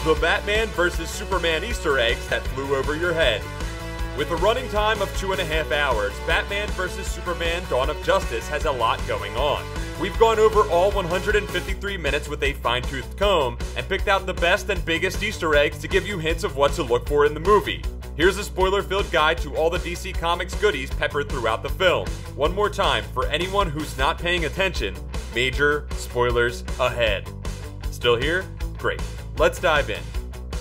The Batman vs. Superman Easter eggs that flew over your head. With a running time of 2.5 hours, Batman vs. Superman Dawn of Justice has a lot going on. We've gone over all 153 minutes with a fine-toothed comb and picked out the best and biggest Easter eggs to give you hints of what to look for in the movie. Here's a spoiler-filled guide to all the DC Comics goodies peppered throughout the film. One more time, for anyone who's not paying attention, major spoilers ahead. Still here? Great. Let's dive in.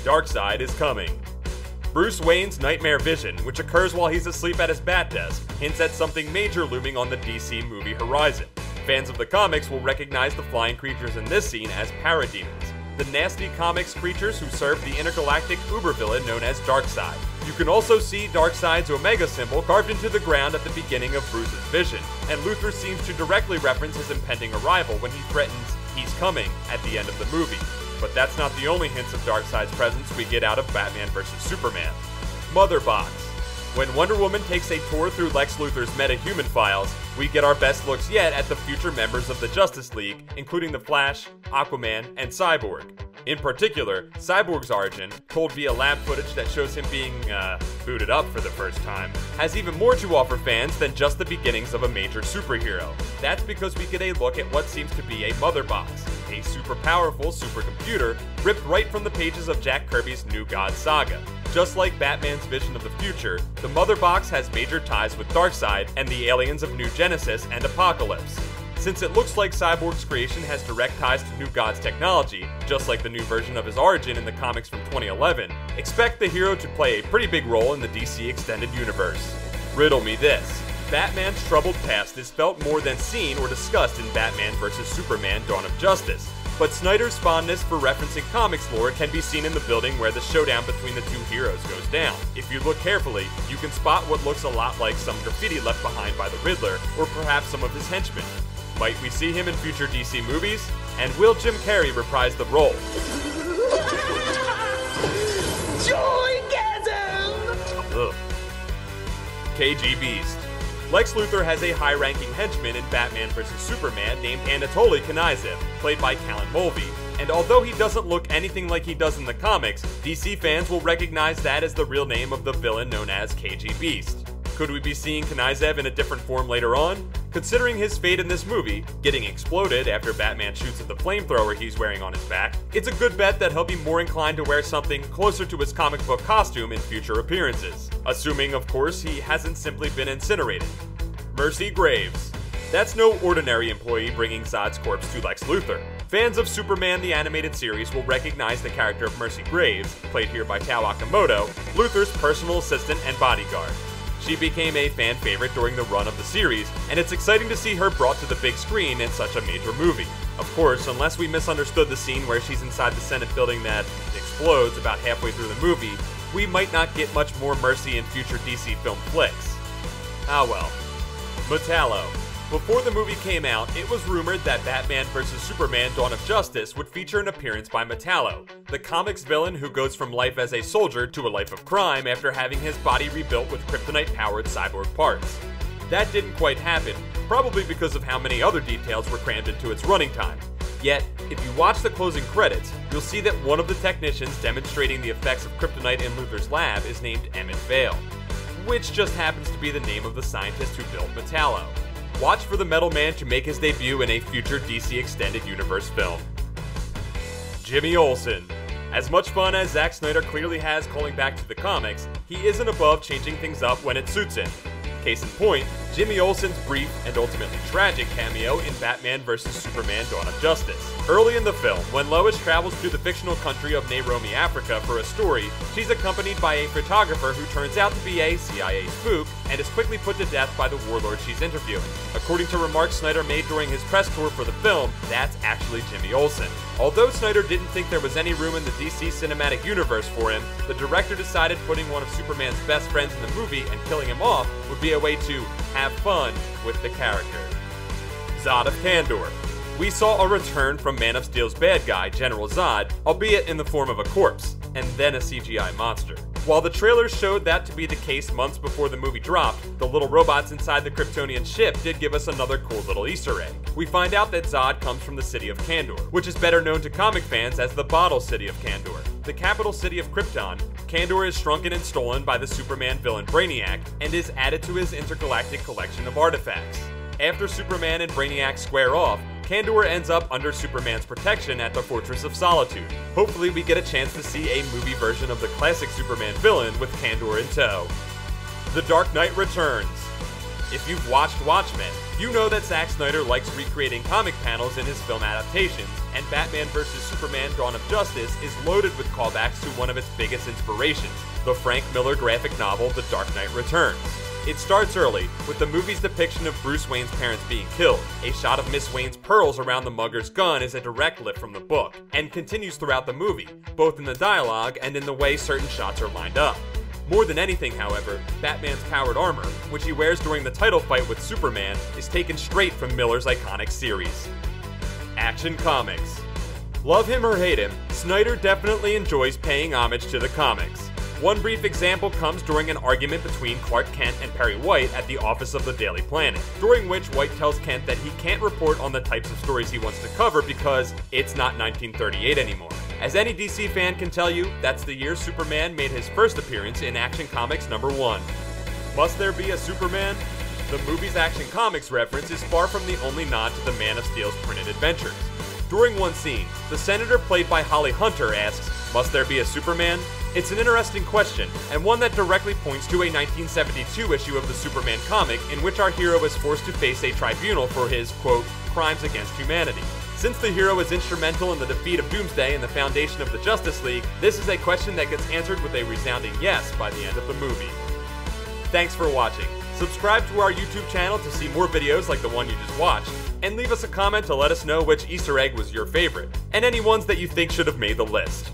Darkseid is coming. Bruce Wayne's nightmare vision, which occurs while he's asleep at his bat desk, hints at something major looming on the DC movie horizon. Fans of the comics will recognize the flying creatures in this scene as parademons, the nasty comics creatures who serve the intergalactic uber-villain known as Darkseid. You can also see Darkseid's Omega symbol carved into the ground at the beginning of Bruce's vision, and Luthor seems to directly reference his impending arrival when he threatens he's coming at the end of the movie. But that's not the only hints of Darkseid's presence we get out of Batman vs. Superman. Mother Box. When Wonder Woman takes a tour through Lex Luthor's meta-human files, we get our best looks yet at the future members of the Justice League, including the Flash, Aquaman, and Cyborg. In particular, Cyborg's origin, told via lab footage that shows him being, booted up for the first time, has even more to offer fans than just the beginnings of a major superhero. That's because we get a look at what seems to be a Mother Box, a super powerful supercomputer ripped right from the pages of Jack Kirby's New Gods saga. Just like Batman's vision of the future, the Mother Box has major ties with Darkseid and the aliens of New Genesis and Apocalypse. Since it looks like Cyborg's creation has direct ties to New Gods technology, just like the new version of his origin in the comics from 2011, expect the hero to play a pretty big role in the DC Extended Universe. Riddle me this. Batman's troubled past is felt more than seen or discussed in Batman vs. Superman Dawn of Justice, but Snyder's fondness for referencing comics lore can be seen in the building where the showdown between the two heroes goes down. If you look carefully, you can spot what looks a lot like some graffiti left behind by the Riddler, or perhaps some of his henchmen. Might we see him in future DC movies? And will Jim Carrey reprise the role? Joygasm! Ugh. KG Beast. Lex Luthor has a high-ranking henchman in Batman vs. Superman named Anatoly Knizia, played by Callan Mulvey, and although he doesn't look anything like he does in the comics, DC fans will recognize that as the real name of the villain known as KG Beast. Could we be seeing Knizia in a different form later on? Considering his fate in this movie, getting exploded after Batman shoots at the flamethrower he's wearing on his back, it's a good bet that he'll be more inclined to wear something closer to his comic book costume in future appearances. Assuming, of course, he hasn't simply been incinerated. Mercy Graves. That's no ordinary employee bringing Zod's corpse to Lex Luthor. Fans of Superman the Animated Series will recognize the character of Mercy Graves, played here by Tao Akamoto, Luthor's personal assistant and bodyguard. She became a fan favorite during the run of the series, and it's exciting to see her brought to the big screen in such a major movie. Of course, unless we misunderstood the scene where she's inside the Senate building that explodes about halfway through the movie, we might not get much more Mercy in future DC film flicks. Ah well. Metallo. Before the movie came out, it was rumored that Batman vs. Superman Dawn of Justice would feature an appearance by Metallo, the comics villain who goes from life as a soldier to a life of crime after having his body rebuilt with kryptonite-powered cyborg parts. That didn't quite happen, probably because of how many other details were crammed into its running time. Yet, if you watch the closing credits, you'll see that one of the technicians demonstrating the effects of kryptonite in Luthor's lab is named Emmett Vale, which just happens to be the name of the scientist who built Metallo. Watch for the Metal Man to make his debut in a future DC Extended Universe film. Jimmy Olsen. As much fun as Zack Snyder clearly has calling back to the comics, he isn't above changing things up when it suits him. Case in point, Jimmy Olsen's brief and ultimately tragic cameo in Batman vs. Superman Dawn of Justice. Early in the film, when Lois travels to the fictional country of Nairobi, Africa for a story, she's accompanied by a photographer who turns out to be a CIA spook and is quickly put to death by the warlord she's interviewing. According to remarks Snyder made during his press tour for the film, that's actually Jimmy Olsen. Although Snyder didn't think there was any room in the DC cinematic universe for him, the director decided putting one of Superman's best friends in the movie and killing him off would be a way to have fun with the character. Zod of Kandor. We saw a return from Man of Steel's bad guy, General Zod, albeit in the form of a corpse, and then a CGI monster. While the trailers showed that to be the case months before the movie dropped, the little robots inside the Kryptonian ship did give us another cool little Easter egg. We find out that Zod comes from the city of Kandor, which is better known to comic fans as the Bottle City of Kandor. the capital city of Krypton, Kandor is shrunken and stolen by the Superman villain Brainiac and is added to his intergalactic collection of artifacts. After Superman and Brainiac square off, Kandor ends up under Superman's protection at the Fortress of Solitude. Hopefully we get a chance to see a movie version of the classic Superman villain with Kandor in tow. The Dark Knight returns. If you've watched Watchmen, you know that Zack Snyder likes recreating comic panels in his film adaptations, and Batman vs. Superman Dawn of Justice is loaded with callbacks to one of its biggest inspirations, the Frank Miller graphic novel The Dark Knight Returns. It starts early, with the movie's depiction of Bruce Wayne's parents being killed. A shot of Miss Wayne's pearls around the mugger's gun is a direct lift from the book, and continues throughout the movie, both in the dialogue and in the way certain shots are lined up. More than anything, however, Batman's powered armor, which he wears during the title fight with Superman, is taken straight from Miller's iconic series. Action Comics. Love him or hate him, Snyder definitely enjoys paying homage to the comics. One brief example comes during an argument between Clark Kent and Perry White at the office of the Daily Planet, during which White tells Kent that he can't report on the types of stories he wants to cover because it's not 1938 anymore. As any DC fan can tell you, that's the year Superman made his first appearance in Action Comics #1. Must there be a Superman? The movie's Action Comics reference is far from the only nod to the Man of Steel's printed adventures. During one scene, the Senator played by Holly Hunter asks, "Must there be a Superman?" It's an interesting question, and one that directly points to a 1972 issue of the Superman comic in which our hero is forced to face a tribunal for his, quote, crimes against humanity. Since the hero is instrumental in the defeat of Doomsday and the foundation of the Justice League, this is a question that gets answered with a resounding yes by the end of the movie. Thanks for watching. Subscribe to our YouTube channel to see more videos like the one you just watched, and leave us a comment to let us know which Easter egg was your favorite, and any ones that you think should have made the list.